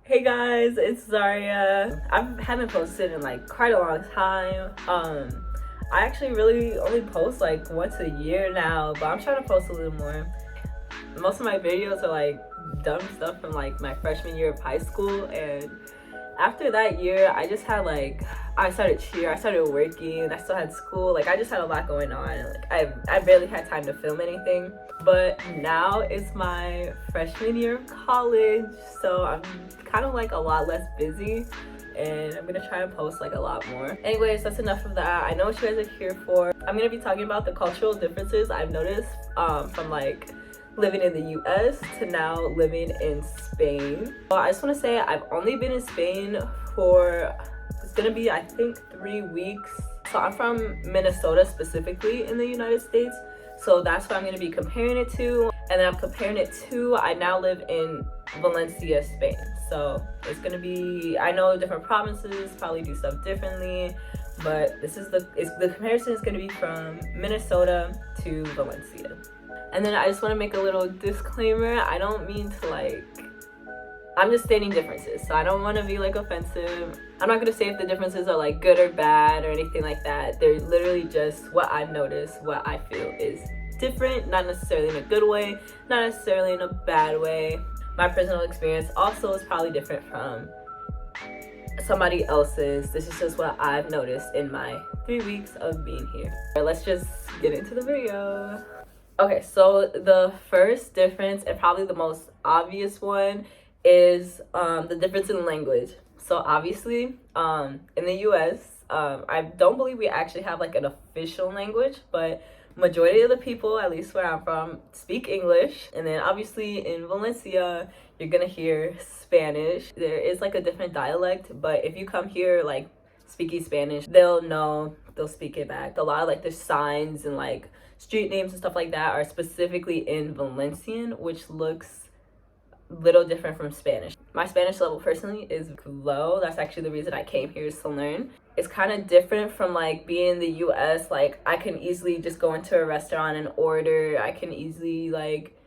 Hey guys, it's Zaria. I haven't posted in like quite a long time. I actually really only post like once a year now, but I'm trying to post a little more. Most of my videos are like dumb stuff from like my freshman year of high school, and after that year I just had like I started cheer, I started working, I still had school, like I just had a lot going on. Like I barely had time to film anything. But now it's my freshman year of college, so I'm kind of like a lot less busy, and I'm gonna try and post like a lot more. Anyways, that's enough of that. I know what you guys are here for. I'm gonna be talking about the cultural differences I've noticed from like living in the US to now living in Spain. Well, I just want to say I've only been in Spain for, it's gonna be I think 3 weeks. So I'm from Minnesota specifically in the United States, so that's what I'm going to be comparing it to. And then I'm comparing it to, I now live in Valencia, Spain. So it's going to be, I know different provinces probably do stuff differently, but this is the comparison is going to be from Minnesota to Valencia. And then I just want to make a little disclaimer. I don't mean to like, I'm just stating differences, so I don't want to be like offensive. I'm not gonna say if the differences are like good or bad or anything like that. They're literally just what I've noticed, what I feel is different, not necessarily in a good way, not necessarily in a bad way. My personal experience also is probably different from somebody else's. This is just what I've noticed in my 3 weeks of being here. Let's just get into the video. Okay, so the first difference, and probably the most obvious one, is the difference in language. So obviously in the US, I don't believe we actually have like an official language, but majority of the people, at least where I'm from, speak English. And then obviously in Valencia you're gonna hear Spanish. There is like a different dialect, but if you come here like speaking Spanish, they'll know, they'll speak it back. A lot of like the signs and like street names and stuff like that are specifically in Valencian, which looks little different from Spanish. My Spanish level personally is low. That's actually the reason I came here, is to learn. It's kind of different from like being in the US. Like I can easily just go into a restaurant and order. I can easily like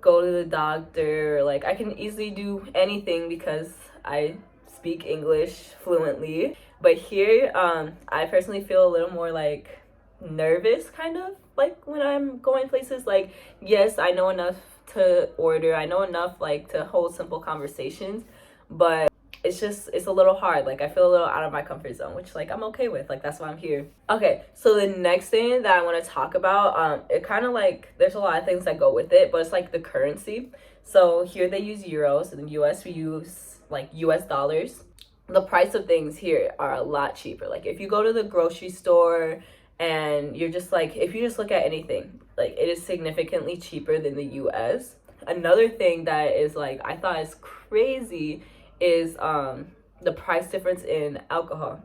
go to the doctor. Like I can easily do anything because I speak English fluently. But here I personally feel a little more like nervous, kind of like when I'm going places. Like yes, I know enough to order, I know enough like to hold simple conversations, but it's a little hard. Like I feel a little out of my comfort zone, which like I'm okay with. Like that's why I'm here. Okay, so the next thing that I want to talk about, it kind of like, there's a lot of things that go with it, but it's like the currency. So here they use euros, in the US we use like US dollars. The price of things here are a lot cheaper. Like if you go to the grocery store and you're just like, if you just look at anything, like it is significantly cheaper than the US. Another thing that is like I thought is crazy is the price difference in alcohol.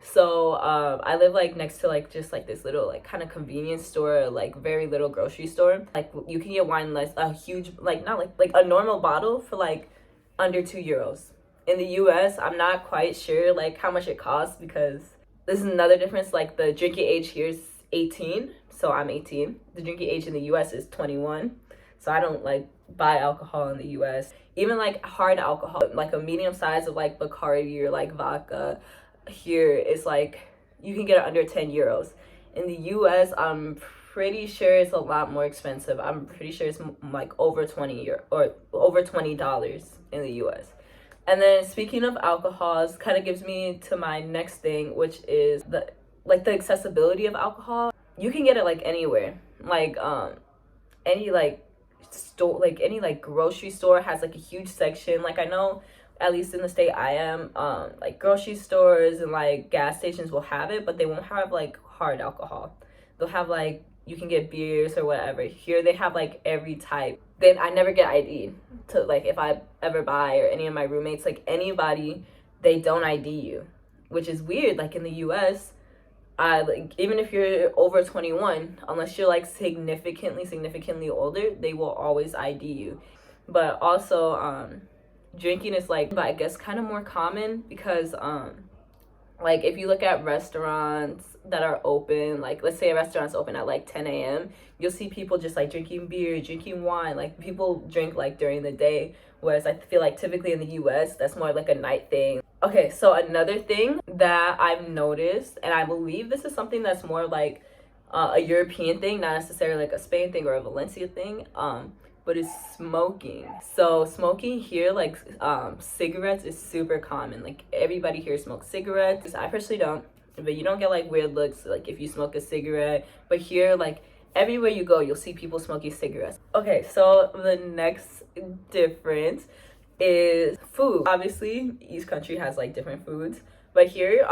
So I live like next to like just like this little like kind of convenience store, like very little grocery store. Like you can get wine less, a huge, like not like a normal bottle for like under €2. In the US I'm not quite sure like how much it costs, because this is another difference. Like the drinking age here is 18, so I'm 18. The drinking age in the US is 21, so I don't like buy alcohol in the US. Even like hard alcohol, like a medium size of like Bacardi or like vodka, here is like you can get it under €10. In the US I'm pretty sure it's a lot more expensive. I'm pretty sure it's like over 20 euro or over $20 in the US. And then speaking of alcohols, kind of gives me to my next thing, which is the accessibility of alcohol. You can get it like anywhere. Like any like store, like any like grocery store has like a huge section. Like I know at least in the state I am, like grocery stores and like gas stations will have it, but they won't have like hard alcohol. They'll have like, you can get beers or whatever. Here they have like every type. Then I never get ID'd. To like if I ever buy, or any of my roommates, like anybody, they don't ID you, which is weird. Like in the US, like even if you're over 21, unless you're like significantly older, they will always ID you. But also drinking is like, I guess, kind of more common because Like if you look at restaurants that are open, like let's say a restaurant's open at like 10 a.m., you'll see people just like drinking beer, drinking wine. Like people drink like during the day, whereas I feel like typically in the US, that's more like a night thing. Okay, so another thing that I've noticed, and I believe this is something that's more like a European thing, not necessarily like a Spain thing or a Valencia thing, but it's smoking. So smoking here, like cigarettes is super common. Like everybody here smokes cigarettes. I personally don't, but you don't get like weird looks like if you smoke a cigarette. But here, like everywhere you go, you'll see people smoking cigarettes. Okay, so the next difference is food. Obviously, each country has like different foods. But here,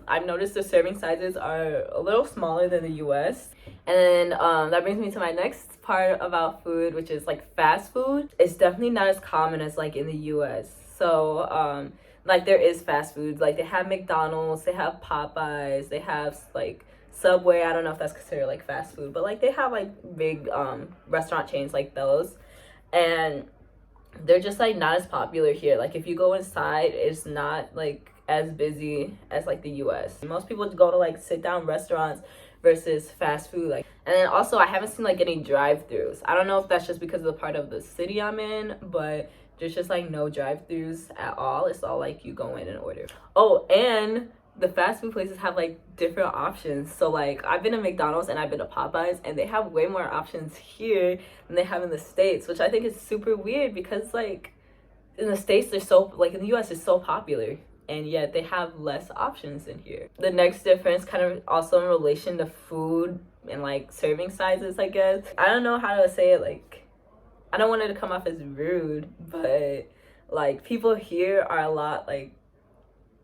I've noticed the serving sizes are a little smaller than the US. And then that brings me to my next part about food, which is like fast food. It's definitely not as common as like in the US. So like there is fast food. Like they have McDonald's, they have Popeyes, they have like Subway. I don't know if that's considered like fast food, but like they have like big restaurant chains like those. And they're just like not as popular here. Like if you go inside, it's not like as busy as like the US. Most people go to like sit down restaurants versus fast food. Like, and then also I haven't seen like any drive-throughs. I don't know if that's just because of the part of the city I'm in, but there's just like no drive-throughs at all. It's all like you go in and order. Oh, and the fast food places have like different options. So like I've been to McDonald's and I've been to Popeyes, and they have way more options here than they have in the States, which I think is super weird because like in the States they're so like in the US it's so popular, and yet they have less options in here. The next difference kind of also in relation to food and like serving sizes, I guess. I don't know how to say it, like I don't want it to come off as rude, but like people here are a lot like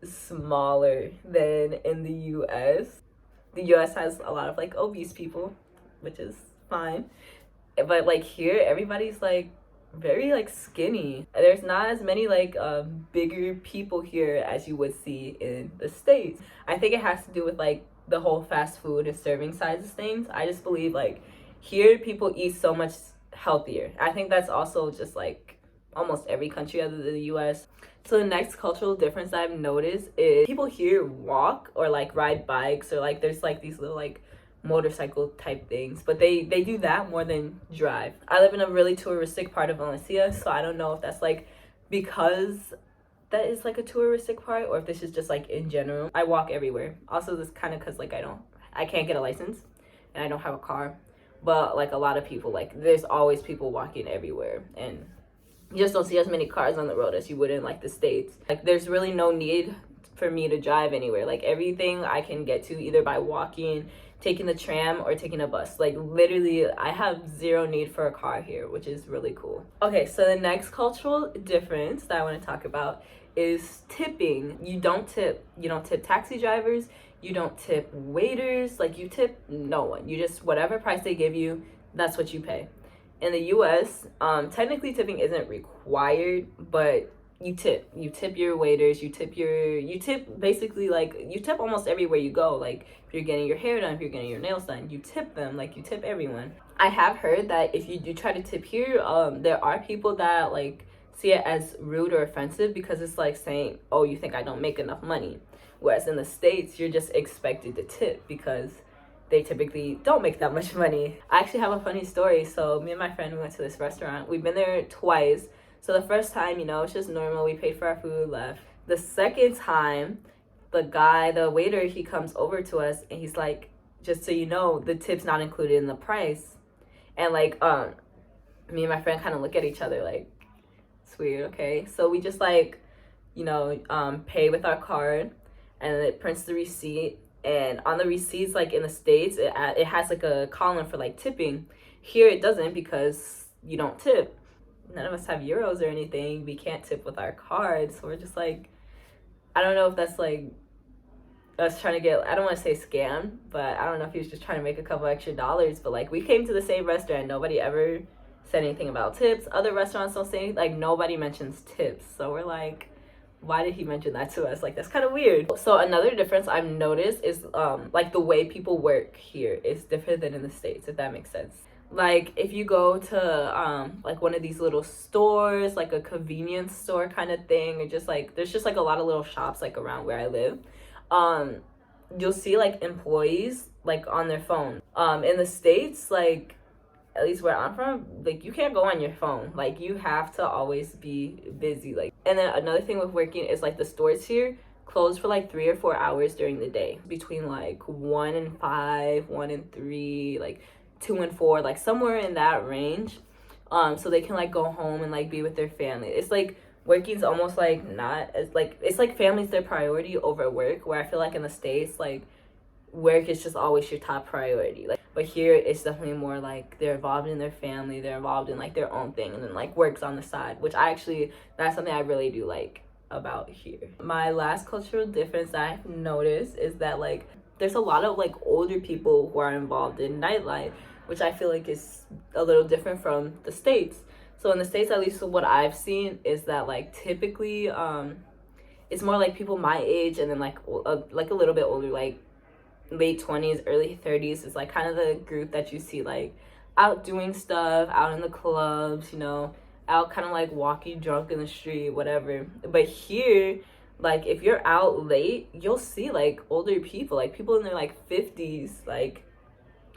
smaller than in the US. The US has a lot of like obese people, which is fine. But like here everybody's like very like skinny. There's not as many like bigger people here as you would see in the States. I think it has to do with like the whole fast food and serving sizes things. I just believe like here people eat so much healthier. I think that's also just like almost every country other than the US. So the next cultural difference I've noticed is people here walk or like ride bikes, or like there's like these little like motorcycle type things, but they do that more than drive. I live in a really touristic part of Valencia, so I don't know if that's like because that is like a touristic part or if this is just like in general. I walk everywhere. Also this kind of because like I can't get a license and I don't have a car, but like a lot of people, like there's always people walking everywhere, and you just don't see as many cars on the road as you would in like the States. Like there's really no need for me to drive anywhere. Like everything I can get to either by walking, taking the tram, or taking a bus. Like literally I have zero need for a car here, which is really cool. Okay, so the next cultural difference that I want to talk about is tipping. You don't tip taxi drivers, you don't tip waiters, like you tip no one. You just, whatever price they give you, that's what you pay. In the US, technically tipping isn't required, but you tip your waiters, you tip basically like you tip almost everywhere you go. Like if you're getting your hair done, if you're getting your nails done, you tip them, like you tip everyone. I have heard that if you do try to tip here, there are people that like see it as rude or offensive because it's like saying, oh, you think I don't make enough money? Whereas in the States, you're just expected to tip because they typically don't make that much money. I actually have a funny story. So me and my friend, we went to this restaurant. We've been there twice. So the first time, it's just normal. We paid for our food, left. The second time, the waiter, he comes over to us and he's like, just so you know, the tip's not included in the price. And like, me and my friend kind of look at each other like, it's weird, okay? So we just like, pay with our card, and it prints the receipt. And on the receipts, like in the States, it has like a column for like tipping. Here it doesn't because you don't tip. None of us have euros or anything. We can't tip with our cards. So we're just like, I don't know if that's like us trying to get, I don't want to say scam, but I don't know if he was just trying to make a couple extra dollars. But like we came to the same restaurant. Nobody ever said anything about tips. Other restaurants don't say anything. Like nobody mentions tips. So we're like, why did he mention that to us? Like that's kind of weird. So another difference I've noticed is like the way people work here is different than in the States, if that makes sense. Like if you go to like one of these little stores, like a convenience store kind of thing, or just like there's just like a lot of little shops like around where I live. you'll see like employees like on their phone. In the States, like at least where I'm from, like you can't go on your phone. Like you have to always be busy. Like, and then another thing with working is like the stores here close for like 3 or 4 hours during the day, between like 1 and 5, 1 and 3, like 2 and 4, like somewhere in that range. So they can like go home and like be with their family. It's like working's almost like not as like, it's like family's their priority over work, where I feel like in the States, like work is just always your top priority. Like, but here it's definitely more like they're involved in their family, they're involved in like their own thing, and then like work's on the side, which that's something I really do like about here. My last cultural difference that I've noticed is that like there's a lot of like older people who are involved in nightlife, which I feel like is a little different from the States. So in the States, at least what I've seen is that like typically it's more like people my age, and then like a little bit older, like late 20s, early 30s is like kind of the group that you see like out doing stuff, out in the clubs, you know, out kind of like walking drunk in the street, whatever. But here, like if you're out late, you'll see like older people, like people in their like 50s, like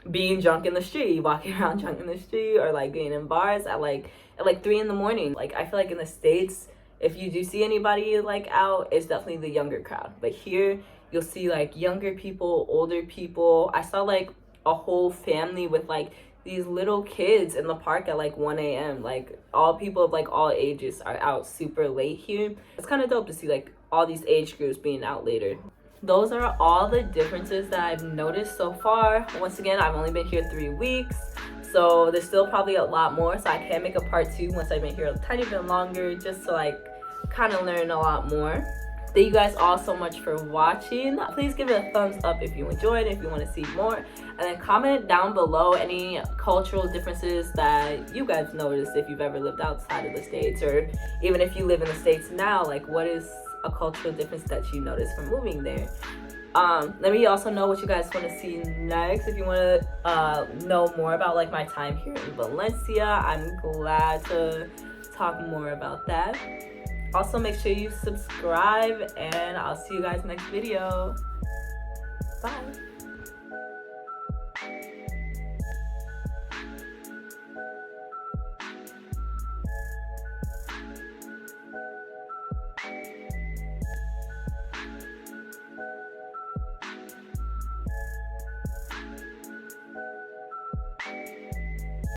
being drunk in the street, walking around drunk in the street, or like being in bars at like 3 in the morning. Like I feel like in the States, if you do see anybody like out, it's definitely the younger crowd. But here you'll see like younger people, older people. I saw like a whole family with like these little kids in the park at like 1 a.m. Like all people of like all ages are out super late here. It's kind of dope to see like all these age groups being out later. Those are all the differences that I've noticed so far. Once again, I've only been here 3 weeks, so there's still probably a lot more, so I can make a part 2 once I've been here a tiny bit longer, just to like kind of learn a lot more. Thank you guys all so much for watching. Please give it a thumbs up if you enjoyed, if you want to see more, and then comment down below any cultural differences that you guys noticed if you've ever lived outside of the States, or even if you live in the States now, like what is a cultural difference that you noticed from moving there. Let me also know what you guys want to see next. If you want to know more about like my time here in Valencia, I'm glad to talk more about that. Also, make sure you subscribe, and I'll see you guys next video. Bye.